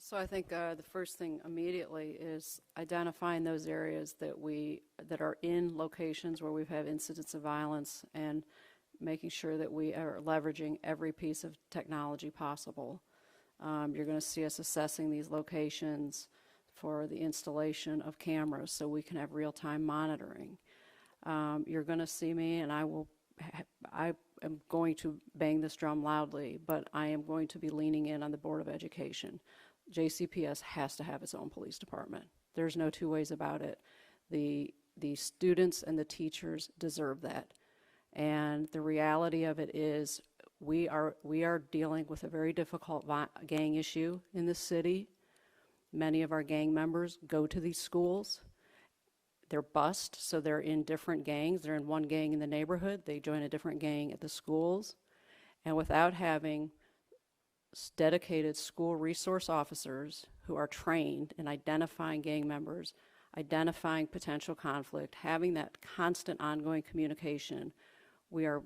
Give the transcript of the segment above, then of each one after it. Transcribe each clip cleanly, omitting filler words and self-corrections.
So I think the first thing immediately is identifying those areas that are in locations where we've had incidents of violence and making sure that we are leveraging every piece of technology possible. You're going to see us assessing these locations for the installation of cameras so we can have real-time monitoring. You're going to see me, and I am going to bang this drum loudly, but I am going to be leaning in on the Board of Education. JCPS has to have its own police department. There's no two ways about it. The students and the teachers deserve that. And the reality of it is we are dealing with a very difficult gang issue in this city. Many of our gang members go to these schools. They're bused, so they're in different gangs. They're in one gang in the neighborhood. They join a different gang at the schools. And without having dedicated school resource officers who are trained in identifying gang members, identifying potential conflict, having that constant ongoing communication, we are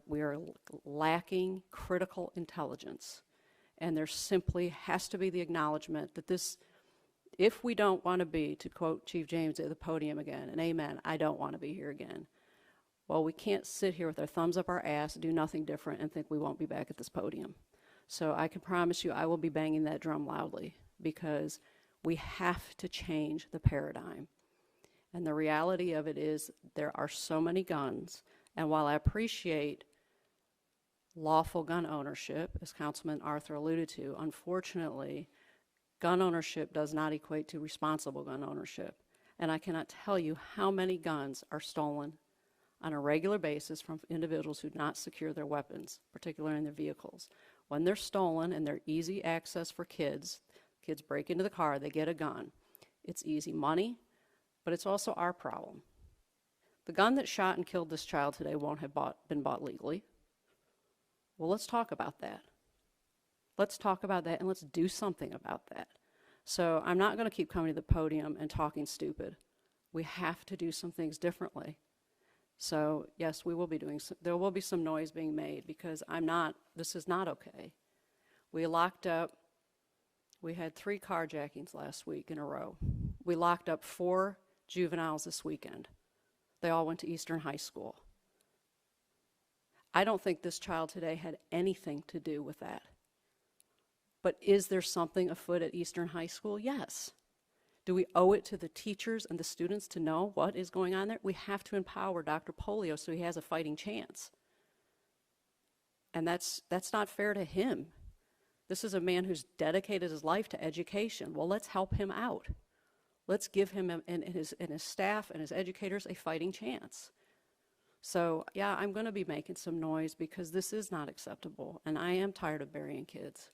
lacking critical intelligence. And there simply has to be the acknowledgement that this, if we don't want to be, to quote Chief James at the podium again, and amen, I don't want to be here again. Well, we can't sit here with our thumbs up our ass, do nothing different, and think we won't be back at this podium. So I can promise you I will be banging that drum loudly because we have to change the paradigm. And the reality of it is there are so many guns, and while I appreciate lawful gun ownership, as Councilman Arthur alluded to, unfortunately, gun ownership does not equate to responsible gun ownership. And I cannot tell you how many guns are stolen on a regular basis from individuals who do not secure their weapons, particularly in their vehicles. When they're stolen and they're easy access for kids break into the car, they get a gun. It's easy money, but it's also our problem. The gun that shot and killed this child today won't have been bought legally. Well, let's talk about that. Let's talk about that, and let's do something about that. So I'm not going to keep coming to the podium and talking stupid. We have to do some things differently. So yes, we will be doing there will be some noise being made because this is not okay. We locked up, we had 3 carjackings last week in a row. We locked up 4 juveniles this weekend. They all went to Eastern High School. I don't think this child today had anything to do with that. But is there something afoot at Eastern High School? Yes. Do we owe it to the teachers and the students to know what is going on there? We have to empower Dr. Polio so he has a fighting chance. And that's not fair to him. This is a man who's dedicated his life to education. Well, let's help him out. Let's give him and his staff and his educators a fighting chance. So, yeah, I'm going to be making some noise because this is not acceptable, and I am tired of burying kids.